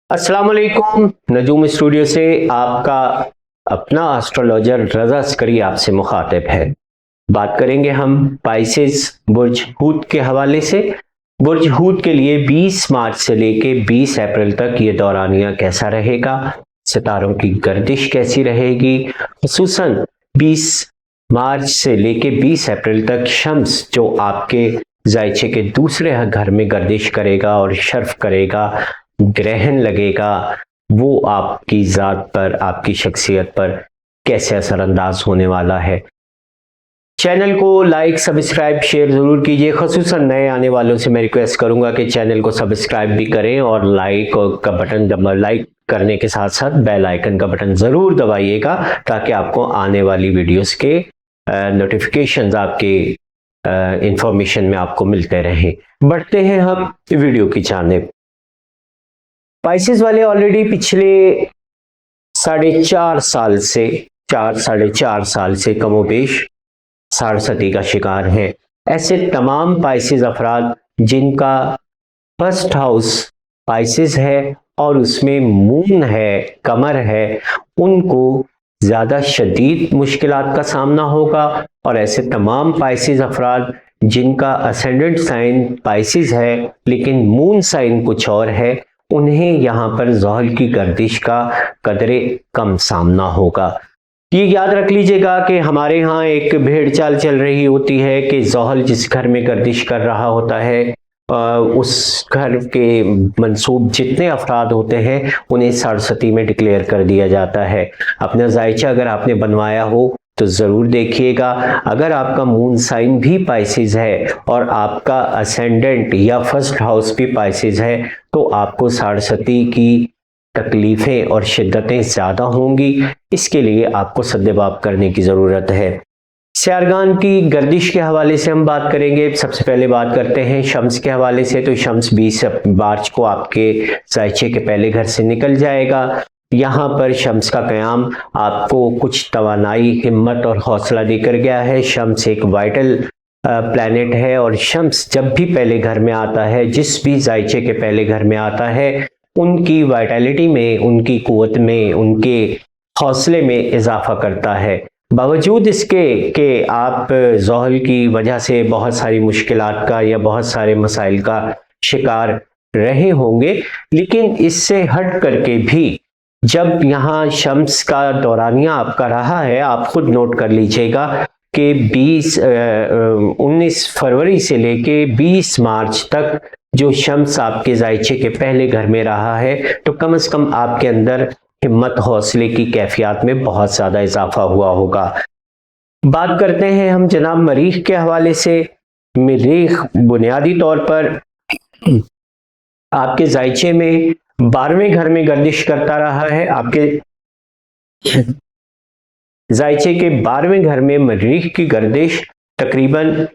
अस्सलाम वालेकुम। नजूम स्टूडियो से आपका अपना एस्ट्रोलॉजर रजा अस्करी आपसे मुखातिब है। बात करेंगे हम पाइसेस बुर्ज हूत के हवाले से। बुर्ज हूत के लिए 20 मार्च से लेके 20 अप्रैल तक ये दौरानिया कैसा रहेगा, सितारों की गर्दिश कैसी रहेगी। खुसूसन 20 मार्च से लेके 20 अप्रैल तक शम्स जो आपके जायचे के दूसरे घर में गर्दिश करेगा और शर्फ करेगा, ग्रहण लगेगा, वो आपकी ज़ात पर, आपकी शख्सियत पर कैसे असरअंदाज होने वाला है। चैनल को लाइक, सब्सक्राइब, शेयर ज़रूर कीजिए। ख़ुसूसन नए आने वालों से मैं रिक्वेस्ट करूंगा कि चैनल को सब्सक्राइब भी करें और लाइक का बटन लाइक करने के साथ साथ बेल आइकन का बटन ज़रूर दबाइएगा ताकि आपको आने वाली वीडियोस के नोटिफिकेशंस आपके इंफॉर्मेशन में आपको मिलते रहें। बढ़ते हैं हम वीडियो की जानिब। पाइसेस वाले ऑलरेडी पिछले 4.5 साल से 4.5 साल से कमोबेश साड़सती का शिकार हैं। ऐसे तमाम पाइसेस अफराद जिनका फर्स्ट हाउस पाइसेस है और उसमें मून है, कमर है, उनको ज़्यादा शदीद मुश्किलात का सामना होगा। और ऐसे तमाम पाइसेस अफराद जिनका असेंडेंट साइन पाइसेस है लेकिन मून साइन कुछ और है, उन्हें यहाँ पर ज़ोहल की गर्दिश का कदरे कम सामना होगा। ये याद रख लीजिएगा कि हमारे यहाँ एक भेड़ चाल चल रही होती है कि ज़ोहल जिस घर में गर्दिश कर रहा होता है उस घर के मंसूब जितने अफराद होते हैं उन्हें साड़सती में डिक्लेयर कर दिया जाता है। अपना जायचा अगर आपने बनवाया हो तो ज़रूर देखिएगा। अगर आपका मून साइन भी पाइसेस है और आपका असेंडेंट या फर्स्ट हाउस भी पाइसेस है तो आपको साड़सती की तकलीफ़ें और शिद्दतें ज़्यादा होंगी। इसके लिए आपको सद्देबाब करने की ज़रूरत है। स्यारगान की गर्दिश के हवाले से हम बात करेंगे। सबसे पहले बात करते हैं शम्स के हवाले से। तो शम्स 20 मार्च को आपके जायचे के पहले घर से निकल जाएगा। यहाँ पर शम्स का क़याम आपको कुछ तवानाई, हिम्मत और हौसला देकर गया है। शम्स एक वाइटल प्लैनेट है और शम्स जब भी पहले घर में आता है, जिस भी जायचे के पहले घर में आता है, उनकी वाइटैलिटी में, उनकी क़ुव्वत में, उनके हौसले में इजाफा करता है। बावजूद इसके कि आप ज़ोहल की वजह से बहुत सारी मुश्किलात का या बहुत सारे मसाइल का शिकार रहे होंगे, लेकिन इससे हट करके भी जब यहाँ शम्स का दौरानिया आपका रहा है, आप खुद नोट कर लीजिएगा कि 19 फरवरी से लेके 20 मार्च तक जो शम्स आपके जायचे के पहले घर में रहा है, तो कम से कम आपके अंदर हिम्मत, हौसले की कैफियत में बहुत ज़्यादा इजाफा हुआ होगा। बात करते हैं हम जनाब मरीख के हवाले से। मरीख बुनियादी तौर पर आपके जायचे में 12वें घर में गर्दिश करता रहा है। आपके जायचे के 12वें घर में मरीख की गर्दिश तकरीबन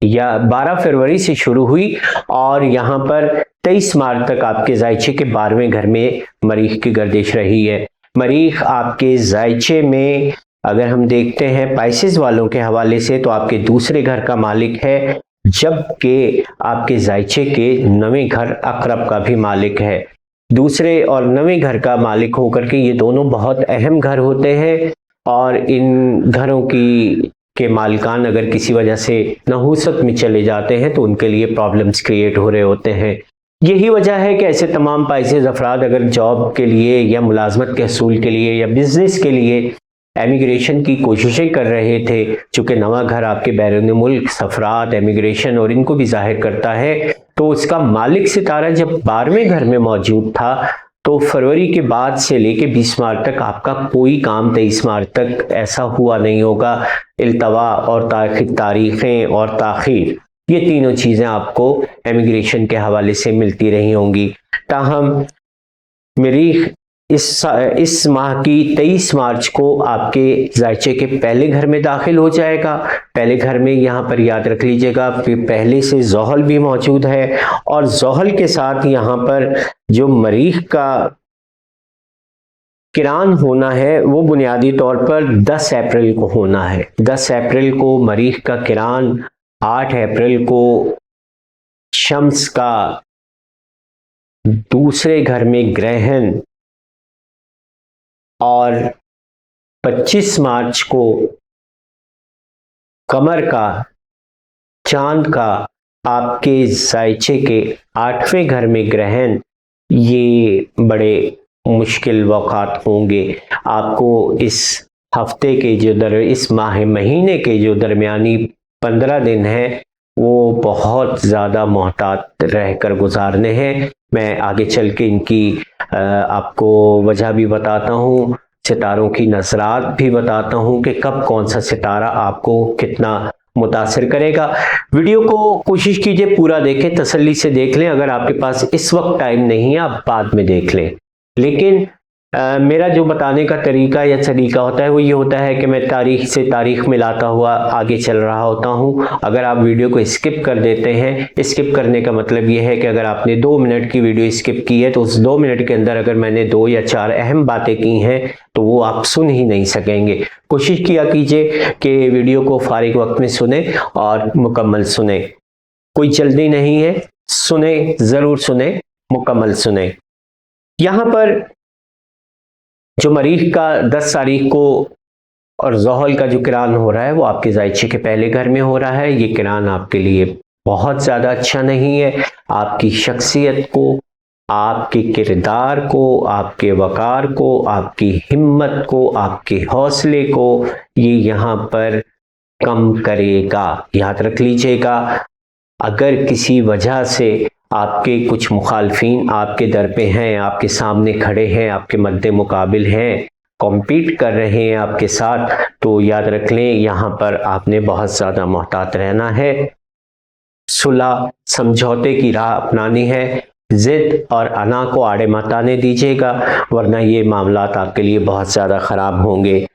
12 फरवरी से शुरू हुई और यहाँ पर 23 मार्च तक आपके जायचे के 12वें घर में मरीख की गर्दिश रही है। मरीख आपके जायचे में अगर हम देखते हैं पाइसेस वालों के हवाले से तो आपके दूसरे घर का मालिक है, जबकि आपके जायचे के 9वें घर अकरब का भी मालिक है। दूसरे और 9वें घर का मालिक होकर के ये दोनों बहुत अहम घर होते हैं और इन घरों के मालिकान अगर किसी वजह से नहूसत में चले जाते हैं तो उनके लिए प्रॉब्लम्स क्रिएट हो रहे होते हैं। यही वजह है कि ऐसे तमाम पाइसेस अफराद अगर जॉब के लिए या मुलाजमत के हसूल के लिए या बिजनेस के लिए एमिग्रेशन की कोशिशें कर रहे थे, चूँकि नवा घर आपके बैरून मुल्क सफरात, एमिग्रेशन और इनको भी जाहिर करता है, तो उसका मालिक सितारा जब 12वें घर में मौजूद था तो फरवरी के बाद से लेके 20 मार्च तक आपका कोई काम 23 मार्च तक ऐसा हुआ नहीं होगा। इल्तवा और तारीखें और ताखीर, ये तीनों चीज़ें आपको एमिग्रेशन के हवाले से मिलती रही होंगी। ताहम मरीख इस माह की 23 मार्च को आपके जायचे के पहले घर में दाखिल हो जाएगा। पहले घर में यहाँ पर याद रख लीजिएगा पहले से ज़ोहल भी मौजूद है और ज़ोहल के साथ यहाँ पर जो मरीख का किरान होना है वो बुनियादी तौर पर 10 अप्रैल को होना है। 10 अप्रैल को मरीख का किरान, 8 अप्रैल को शम्स का दूसरे घर में ग्रहण और 25 मार्च को कमर का, चांद का आपके जायचे के 8वें घर में ग्रहण, ये बड़े मुश्किल वक़ात होंगे। आपको इस हफ्ते के इस महीने के जो दरमियानी 15 दिन हैं वो बहुत ज़्यादा मोहतात रहकर गुजारने हैं। मैं आगे चल के इनकी आपको वजह भी बताता हूँ, सितारों की नज़रात भी बताता हूँ कि कब कौन सा सितारा आपको कितना मुतासिर करेगा। वीडियो को कोशिश कीजिए पूरा देखें, तसल्ली से देख लें। अगर आपके पास इस वक्त टाइम नहीं है आप बाद में देख लें। लेकिन मेरा जो बताने का तरीका या सलीका होता है वो ये होता है कि मैं तारीख से तारीख मिलाता हुआ आगे चल रहा होता हूँ। अगर आप वीडियो को स्किप कर देते हैं, स्किप करने का मतलब ये है कि अगर आपने 2 मिनट की वीडियो स्किप की है तो उस 2 मिनट के अंदर अगर मैंने 2 या 4 अहम बातें की हैं तो वो आप सुन ही नहीं सकेंगे। कोशिश किया कीजिए कि वीडियो को फारिग वक्त में सुने और मुकम्मल सुने। कोई जल्दी नहीं है, सुने, ज़रूर सुने, मुकम्मल सुने। यहाँ पर जो मरीख का 10 तारीख को और ज़ोहल का जो किरान हो रहा है वो आपके जायचे के पहले घर में हो रहा है। ये किरान आपके लिए बहुत ज़्यादा अच्छा नहीं है। आपकी शख्सियत को, आपके किरदार को, आपके वक़ार को, आपकी हिम्मत को, आपके हौसले को ये यहाँ पर कम करेगा। याद रख लीजिएगा, अगर किसी वजह से आपके कुछ मुखालफीन आपके दर पे हैं, आपके सामने खड़े हैं, आपके मद्दे मुकाबिल हैं, कॉम्पीट कर रहे हैं आपके साथ, तो याद रख लें यहाँ पर आपने बहुत ज़्यादा मोहतात रहना है। सुलह समझौते की राह अपनानी है। जिद और अना को आड़े मत आने दीजिएगा, वरना ये मामलात आपके लिए बहुत ज़्यादा ख़राब होंगे।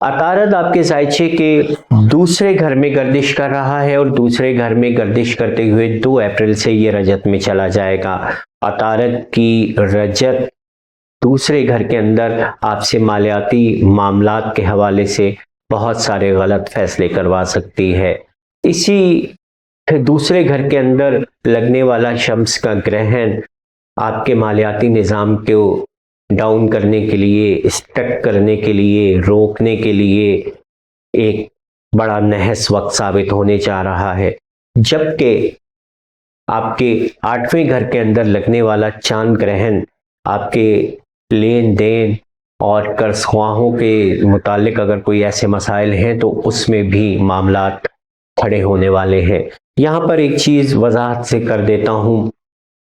अतारद आपके जायचे के दूसरे घर में गर्दिश कर रहा है और दूसरे घर में गर्दिश करते हुए 2 अप्रैल से ये रजत में चला जाएगा। अतारद की रजत दूसरे घर के अंदर आपसे मालियाती मामलात के हवाले से बहुत सारे गलत फैसले करवा सकती है। इसी दूसरे घर के अंदर लगने वाला शम्स का ग्रहण आपके मालियाती निज़ाम को डाउन करने के लिए, स्टक करने के लिए, रोकने के लिए एक बड़ा नहस वक्त साबित होने जा रहा है। जबकि आपके 8वें घर के अंदर लगने वाला चांद ग्रहण आपके लेन देन और कर्ज़ख्वाहों के मुतालिक अगर कोई ऐसे मसाइल हैं तो उसमें भी मामलात खड़े होने वाले हैं। यहाँ पर एक चीज़ वजाहत से कर देता हूँ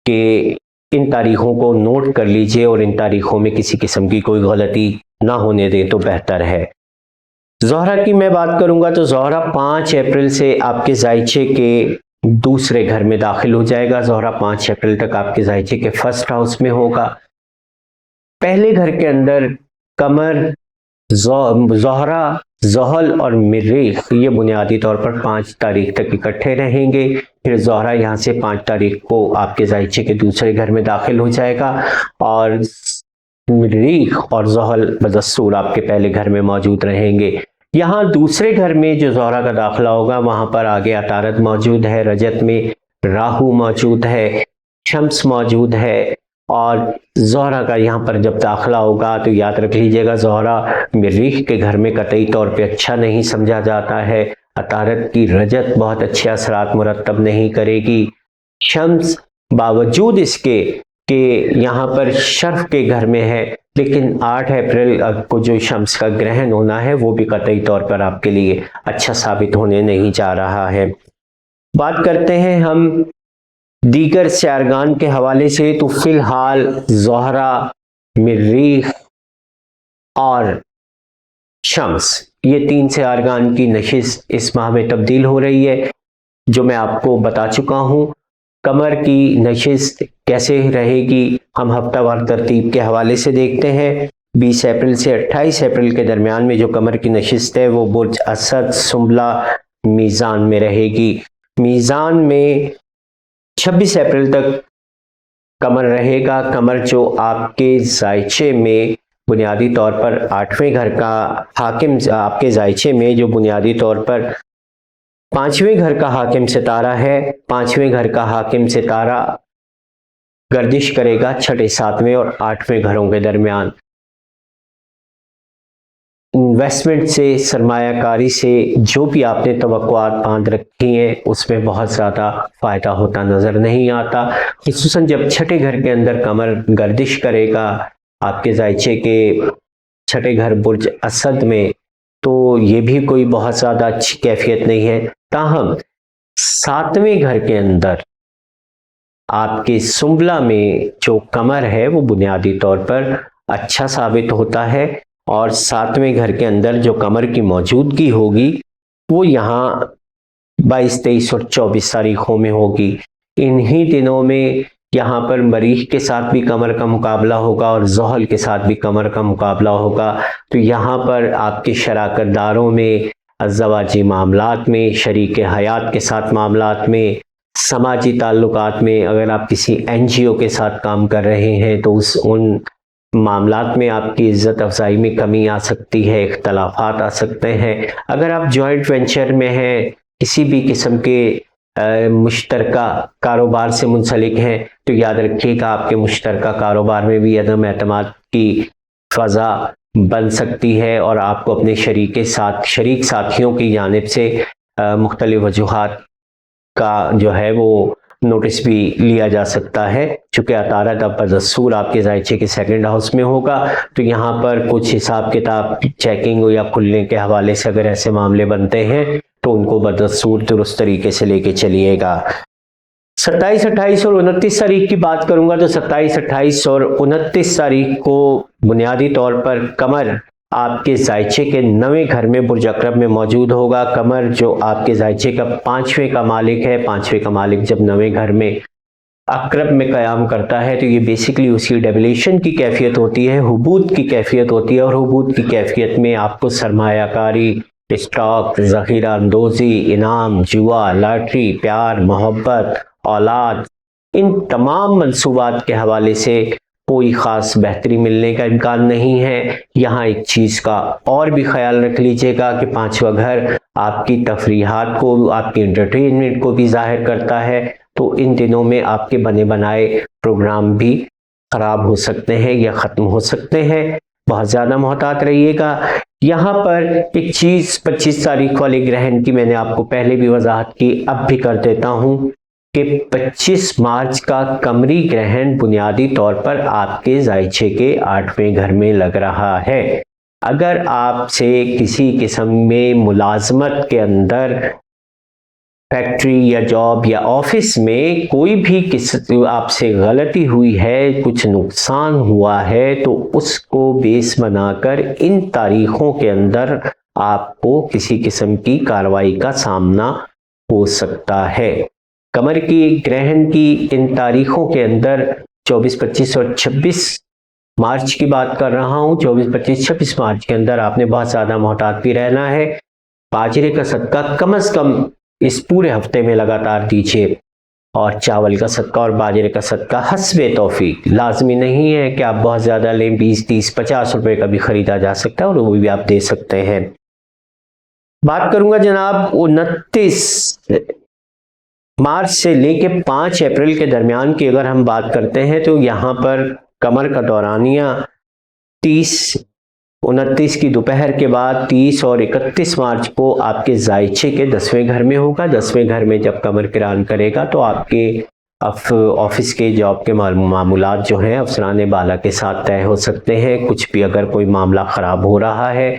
कि इन तारीखों को नोट कर लीजिए और इन तारीखों में किसी किस्म की कोई गलती ना होने दें तो बेहतर है। ज़ोहरा की मैं बात करूंगा तो ज़ोहरा 5 अप्रैल से आपके जायचे के दूसरे घर में दाखिल हो जाएगा। ज़ोहरा 5 अप्रैल तक आपके जायचे के फर्स्ट हाउस में होगा। पहले घर के अंदर कमर, ज़ोहरा, ज़ोहल और मरीख ये बुनियादी तौर पर 5 तारीख तक इकट्ठे रहेंगे। फिर ज़ोहरा यहाँ से 5 तारीख को आपके जायचे के दूसरे घर में दाखिल हो जाएगा और मरीख और ज़ोहल बदस्तूर आपके पहले घर में मौजूद रहेंगे। यहाँ दूसरे घर में जो ज़ोहरा का दाखिला होगा वहाँ पर आगे अतारद मौजूद है, रजत में राहु मौजूद है, शम्स मौजूद है और ज़ोहरा का यहाँ पर जब दाखिला होगा तो याद रख लीजिएगा ज़ोहरा मरीख के घर में कतई तौर पे अच्छा नहीं समझा जाता है। अतारद की रजत बहुत अच्छे असरात मुरतब नहीं करेगी। शम्स बावजूद इसके कि यहाँ पर शर्फ के घर में है, लेकिन 8 अप्रैल को जो शम्स का ग्रहण होना है वो भी कतई तौर पर आपके लिए अच्छा साबित होने नहीं जा रहा है। बात करते हैं हम दीगर सयारगान के हवाले से, तो फिलहाल ज़ोहरा, मरीख और शम्स ये 3 सयारगान की नशिस्त इस माह में तब्दील हो रही है, जो मैं आपको बता चुका हूँ। कमर की नशिस्त कैसे रहेगी हम हफ्तावार तरतीब के हवाले से देखते हैं। 20 अप्रैल से 28 अप्रैल के दरमियान में जो कमर की नशिस्त है वो बुर्ज असद, सुंबला, मीज़ान में रहेगी। मीज़ान में 26 अप्रैल तक कमर रहेगा। कमर जो आपके जायचे में बुनियादी तौर पर 8वें घर का हाकिम, आपके जायचे में जो बुनियादी तौर पर 5वें घर का हाकिम सितारा है, 5वें घर का हाकिम सितारा گردش کرے گا چھٹے، ساتویں اور آٹھویں گھروں کے درمیان۔ انویسٹمنٹ سے، سرمایہ کاری سے جو بھی آپ نے توقعات باندھ رکھی ہیں اس میں بہت زیادہ فائدہ ہوتا نظر نہیں آتا، خصوصاً جب چھٹے گھر کے اندر قمر گردش کرے گا آپ کے ذائچے کے چھٹے گھر برج اسد میں، تو یہ بھی کوئی بہت زیادہ اچھی کیفیت نہیں ہے۔ تاہم ساتویں گھر کے اندر آپ کے سنبلہ میں جو قمر ہے وہ بنیادی طور پر اچھا ثابت ہوتا ہے، اور ساتویں گھر کے اندر جو قمر کی موجودگی ہوگی وہ یہاں 22، 23 اور 24 تاریخوں میں ہوگی۔ انہی دنوں میں یہاں پر مریخ کے ساتھ بھی قمر کا مقابلہ ہوگا اور زحل کے ساتھ بھی قمر کا مقابلہ ہوگا، تو یہاں پر آپ کے شراکت داروں میں، ازدواجی معاملات میں، شریک حیات کے ساتھ معاملات میں، سماجی تعلقات میں، اگر آپ کسی این جی او کے ساتھ کام کر رہے ہیں تو ان معاملات میں آپ کی عزت افزائی میں کمی آ سکتی ہے، اختلافات آ سکتے ہیں۔ اگر آپ جوائنٹ وینچر میں ہیں، کسی بھی قسم کے مشترکہ کاروبار سے منسلک ہیں، تو یاد رکھیے کہ آپ کے مشترکہ کاروبار میں بھی عدم اعتماد کی فضا بن سکتی ہے، اور آپ کو اپنے شریک ساتھیوں کی جانب سے مختلف وجوہات کا جو ہے وہ نوٹس بھی لیا جا سکتا ہے۔ چونکہ عطارد اب بدستور آپ کے ذائچے کے سیکنڈ ہاؤس میں ہوگا، تو یہاں پر کچھ حساب کتاب چیکنگ یا کھلنے کے حوالے سے اگر ایسے معاملے بنتے ہیں تو ان کو بدستور درست طریقے سے لے کے چلیے گا۔ 27، 28 اور 29 تاریخ کی بات کروں گا تو 27، 28 اور 29 تاریخ کو بنیادی طور پر قمر آپ کے ذائچے کے 9ویں گھر میں برج عقرب میں موجود ہوگا۔ قمر جو آپ کے ذائچے کا 5ویں کا مالک ہے، 5ویں کا مالک جب 9ویں گھر میں عقرب میں قیام کرتا ہے تو یہ بیسیکلی اسی ڈیولیشن کی کیفیت ہوتی ہے، حبوط کی کیفیت ہوتی ہے، اور حبوط کی کیفیت میں آپ کو سرمایہ کاری، اسٹاک، ذخیرہ اندوزی، انعام، جوا، لاٹری، پیار، محبت، اولاد، ان تمام منصوبات کے حوالے سے کوئی خاص بہتری ملنے کا امکان نہیں ہے۔ یہاں ایک چیز کا اور بھی خیال رکھ لیجئے گا کہ 5واں گھر آپ کی تفریحات کو، آپ کی انٹرٹینمنٹ کو بھی ظاہر کرتا ہے، تو ان دنوں میں آپ کے بنے بنائے پروگرام بھی خراب ہو سکتے ہیں یا ختم ہو سکتے ہیں، بہت زیادہ محتاط رہیے گا۔ یہاں پر ایک چیز 25 تاریخ والے گرہن کی میں نے آپ کو پہلے بھی وضاحت کی، اب بھی کر دیتا ہوں کہ 25 مارچ کا قمری گرہن بنیادی طور پر آپ کے ذائچے کے 8ویں گھر میں لگ رہا ہے۔ اگر آپ سے کسی قسم میں ملازمت کے اندر، فیکٹری یا جاب یا آفس میں کوئی بھی آپ سے غلطی ہوئی ہے، کچھ نقصان ہوا ہے، تو اس کو بیس بنا کر ان تاریخوں کے اندر آپ کو کسی قسم کی کارروائی کا سامنا ہو سکتا ہے۔ قمر کی گرہن کی ان تاریخوں کے اندر 24، 25 اور 26 مارچ کی بات کر رہا ہوں، 24، 25، 26 مارچ کے اندر آپ نے بہت زیادہ محتاط بھی رہنا ہے۔ باجرے کا صدقہ کم از کم اس پورے ہفتے میں لگاتار دیجیے، اور چاول کا صدقہ اور باجرے کا صدقہ حسب توفیق، لازمی نہیں ہے کہ آپ بہت زیادہ لیں، 20، 30، 50 روپے کا بھی خریدا جا سکتا ہے اور وہ بھی آپ دے سکتے ہیں۔ بات کروں گا جناب 29 مارچ سے لے کے 5 اپریل کے درمیان کی اگر ہم بات کرتے ہیں تو یہاں پر قمر کا دورانیہ 29 کی دوپہر کے بعد 30 اور 31 مارچ کو آپ کے ذائچے کے 10ویں گھر میں ہوگا۔ 10ویں گھر میں جب قمر کران کرے گا تو آپ کے آفس کے، جاب کے معاملات جو ہیں افسران بالا کے ساتھ طے ہو سکتے ہیں، کچھ بھی اگر کوئی معاملہ خراب ہو رہا ہے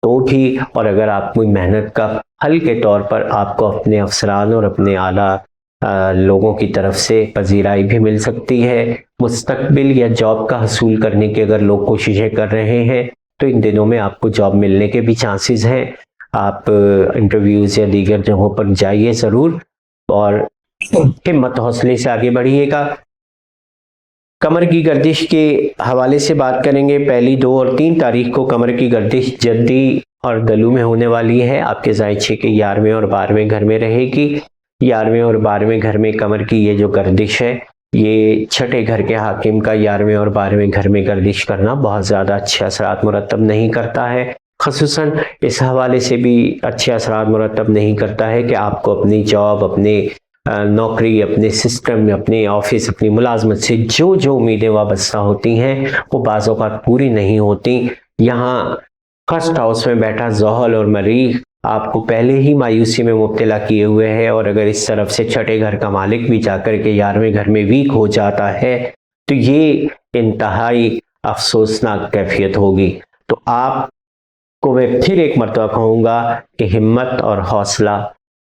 تو بھی، اور اگر آپ کوئی محنت کا پھل کے طور پر آپ کو اپنے افسران اور اپنے اعلیٰ لوگوں کی طرف سے پذیرائی بھی مل سکتی ہے۔ مستقبل یا جاب کا حصول کرنے کی اگر لوگ کوششیں کر رہے ہیں تو ان دنوں میں آپ کو جاب ملنے کے بھی چانسز ہیں۔ آپ انٹرویوز یا دیگر جگہوں پر جائیے ضرور، اور ہمت حوصلے سے آگے بڑھیے گا۔ قمر کی گردش کے حوالے سے بات کریں گے، پہلی 2 اور 3 تاریخ کو قمر کی گردش جدی اور دلو میں ہونے والی ہے، آپ کے ذائچے کے 11ویں اور 12ویں گھر میں رہے گی۔ 11ویں اور 12ویں گھر میں قمر کی یہ جو گردش ہے، یہ چھٹے گھر کے حاکم کا 11ویں اور 12ویں گھر میں گردش کرنا بہت زیادہ اچھے اثرات مرتب نہیں کرتا ہے، خصوصاً اس حوالے سے بھی اچھے اثرات مرتب نہیں کرتا ہے کہ آپ کو اپنی جاب، اپنے नौकरी, अपने सिस्टम में, अपने ऑफिस, अपनी मुलाजमत से जो जो उम्मीदें वाबस्ता होती हैं वो बाज़ औक़ात पूरी नहीं होती। यहाँ फर्स्ट हाउस में बैठा ज़ोहल और मरीख आपको पहले ही मायूसी में मुब्तला किए हुए है, और अगर इस तरफ से छठे घर का मालिक भी जाकर के 11वें घर में वीक हो जाता है तो ये इंतहाई अफसोसनाक कैफियत होगी। तो आपको मैं फिर एक मरतबा कहूँगा कि हिम्मत और हौसला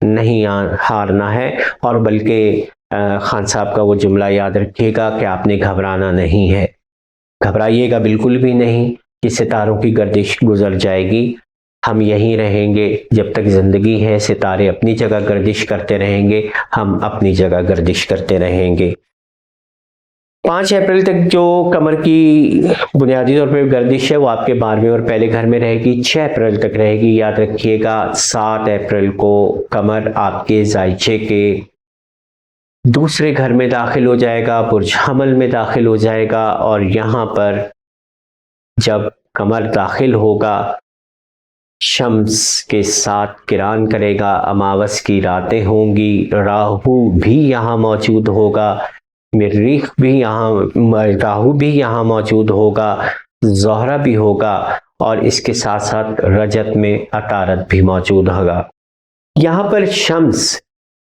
नहीं हारना है, और बल्कि खान साहब का वो जुमला याद रखिएगा कि आपने घबराना नहीं है। घबराइएगा बिल्कुल भी नहीं कि सितारों की गर्दिश गुजर जाएगी। हम यहीं रहेंगे जब तक ज़िंदगी है, सितारे अपनी जगह गर्दिश करते रहेंगे, हम अपनी जगह गर्दिश करते रहेंगे। 5 अप्रैल तक जो कमर की बुनियादी तौर पर गर्दिश है वो आपके 12वें और पहले घर में रहेगी, 6 अप्रैल तक रहेगी। याद रखिएगा 7 अप्रैल को कमर आपके जायचे के दूसरे घर में दाखिल हो जाएगा, बुर्ज हमल में दाखिल हो जाएगा, और यहाँ पर जब कमर दाखिल होगा शम्स के साथ किरान करेगा, अमावस की रातें होंगी, राहु भी यहाँ मौजूद होगा, मरीख भी यहाँ, राहु भी यहाँ मौजूद होगा, ज़ोहरा भी होगा, और इसके साथ साथ रजत में अतारत भी मौजूद होगा। यहाँ पर शम्स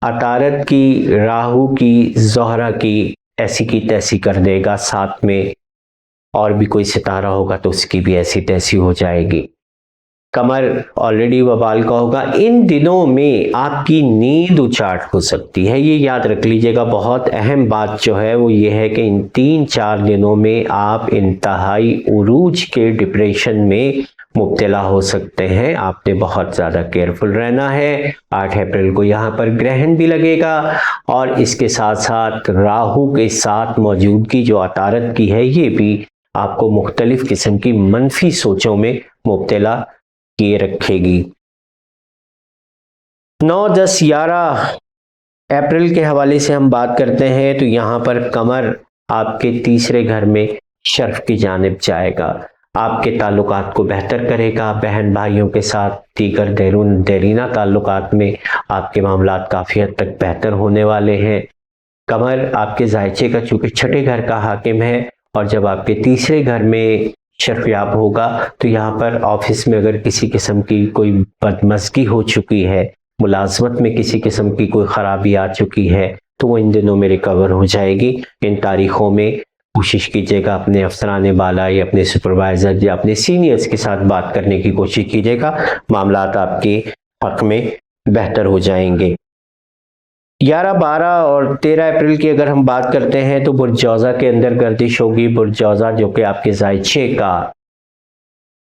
अतारत की, राहु की, ज़ोहरा की ऐसी की तैसी कर देगा, साथ में और भी कोई सितारा होगा तो उसकी भी ऐसी तैसी हो जाएगी। कमर ऑलरेडी वबाल का होगा। इन दिनों में आपकी नींद उचाट हो सकती है, ये याद रख लीजिएगा। बहुत अहम बात जो है वो ये है कि इन 3-4 दिनों में आप इंतहाई उरूज के डिप्रेशन में मुब्तला हो सकते हैं। आपने बहुत ज़्यादा केयरफुल रहना है। 8 अप्रैल को यहाँ पर ग्रहण भी लगेगा, और इसके साथ साथ राहु के साथ मौजूदगी जो अतारत की है ये भी आपको मुख्तलिफ किस्म की मनफी सोचों में मुब्तला किए रखेगी। 9, 10, 11 अप्रैल के हवाले से हम बात करते हैं तो यहाँ पर कमर आपके तीसरे घर में शर्फ की जानिब जाएगा, आपके ताल्लुकात को बेहतर करेगा। बहन भाइयों के साथ, दीगर देरीना ताल्लुकात में आपके मामलात काफ़ी हद तक बेहतर होने वाले हैं। कमर आपके जायचे का चूँकि छठे घर का हाकिम है, और जब आपके तीसरे घर में शर्फयाब होगा तो यहाँ पर ऑफिस में अगर किसी किस्म की कोई बदमज़गी हो चुकी है, मुलाजमत में किसी किस्म की कोई ख़राबी आ चुकी है, तो वो इन दिनों में रिकवर हो जाएगी। इन तारीख़ों में कोशिश कीजिएगा अपने अफसरान बाला या अपने सुपरवाइज़र या अपने सीनियर्स के साथ बात करने की कोशिश कीजिएगा, मामलात आपके हक़ में बेहतर हो जाएंगे। 11, 12 और 13 अप्रैल की अगर हम बात करते हैं तो बुर्जौज़ा के अंदर गर्दिश होगी। बुर्जौज़ा जो कि आपके जायचे का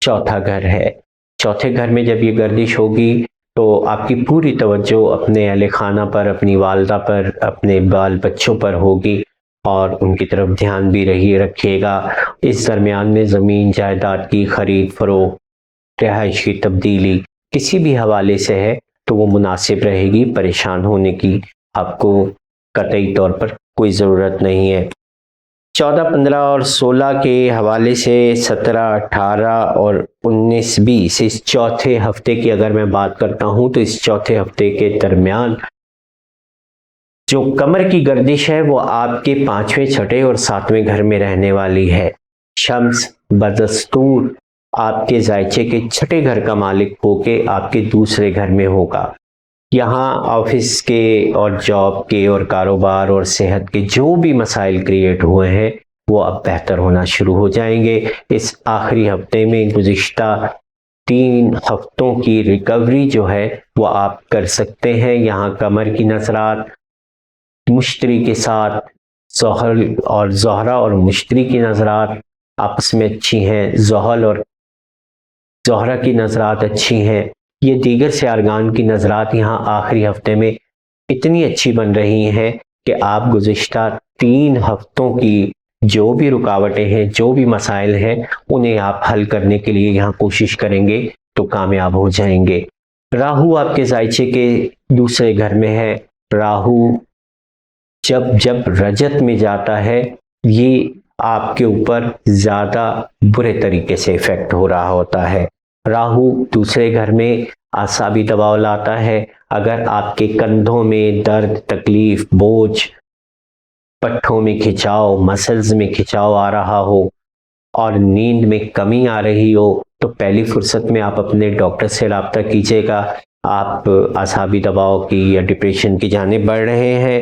चौथा घर है। चौथे घर में जब ये गर्दिश होगी तो आपकी पूरी तवज्जो अपने अहले खाना पर, अपनी वालदा पर, अपने बाल बच्चों पर होगी, और उनकी तरफ ध्यान भी रखिएगा। इस दरमियान में ज़मीन जायदाद की ख़रीद फरोख्त, रिहाइश की तब्दीली किसी भी हवाले से है तो वो मुनासिब रहेगी। परेशान होने की आपको कतई तौर पर कोई ज़रूरत नहीं है। 14, 15 और 16 के हवाले से 17, 18 और 19, 20 इस चौथे हफ्ते की अगर मैं बात करता हूँ तो इस चौथे हफ्ते के दरमियान जो कमर की गर्दिश है वो आपके 5वें, 6ठे और 7वें घर में रहने वाली है। शम्स बदस्तूर आपके जायचे के 6ठे घर का मालिक होके आपके दूसरे घर में होगा। यहाँ ऑफिस के और जॉब के और कारोबार और सेहत के जो भी मसाइल क्रिएट हुए हैं वो अब बेहतर होना शुरू हो जाएंगे। इस आखिरी हफ्ते में गुज़िश्ता 3 हफ्तों की रिकवरी जो है वो आप कर सकते हैं। यहाँ कमर की नज़रात मुश्तरी के साथ, ज़ोहल और ज़ोहरा और मुश्तरी की नज़रात आपस में अच्छी हैं, ज़ोहल और ज़ोहरा की नज़रात अच्छी हैं। ये दीगर से आर्गान की नज़रात यहाँ आखिरी हफ्ते में इतनी अच्छी बन रही हैं कि आप गुज़िश्ता 3 हफ्तों की जो भी रुकावटें हैं, जो भी मसाइल हैं, उन्हें आप हल करने के लिए यहाँ कोशिश करेंगे तो कामयाब हो जाएंगे। राहु आपके जायचे के दूसरे घर में है। राहु जब रजत में जाता है ये आपके ऊपर ज़्यादा बुरे तरीके से इफ़ेक्ट हो रहा होता है। راہو دوسرے گھر میں اعصابی دباؤ لاتا ہے. اگر آپ کے کندھوں میں درد، تکلیف، بوجھ، پٹھوں میں کھچاؤ، مسلز میں کھچاؤ آ رہا ہو اور نیند میں کمی آ رہی ہو تو پہلی فرصت میں آپ اپنے ڈاکٹر سے رابطہ کیجیے گا. آپ اعصابی دباؤ کی یا ڈپریشن کی جانب بڑھ رہے ہیں.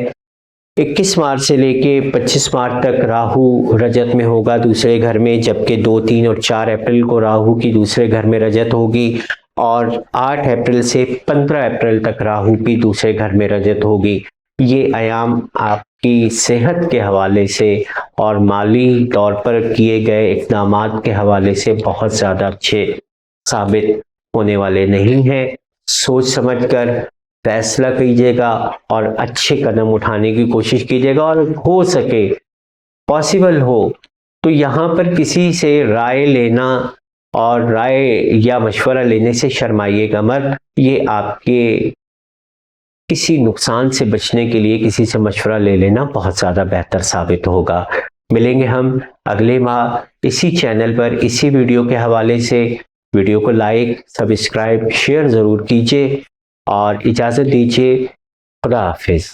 21 مارچ سے لے کے 25 مارچ تک راہو رجت میں ہوگا دوسرے گھر میں، جبکہ 2، 3 اور 4 اپریل کو راہو کی دوسرے گھر میں رجت ہوگی، اور 8 اپریل سے 15 اپریل تک راہو کی دوسرے گھر میں رجت ہوگی. یہ ایام آپ کی صحت کے حوالے سے اور مالی طور پر کیے گئے اقدامات کے حوالے سے بہت زیادہ اچھے ثابت ہونے والے نہیں ہیں. سوچ سمجھ کر فیصلہ کیجیے گا اور اچھے قدم اٹھانے کی کوشش کیجیے گا، اور ہو سکے، پاسبل ہو تو یہاں پر کسی سے رائے لینا اور رائے یا مشورہ لینے سے شرمائیے گا مت. یہ آپ کے کسی نقصان سے بچنے کے لیے کسی سے مشورہ لے لینا بہت زیادہ بہتر ثابت ہوگا. ملیں گے ہم اگلے ماہ اسی چینل پر اسی ویڈیو کے حوالے سے. ویڈیو کو لائک، سبسکرائب، شیئر ضرور کیجیے اور اجازت دیجیے. خدا حافظ.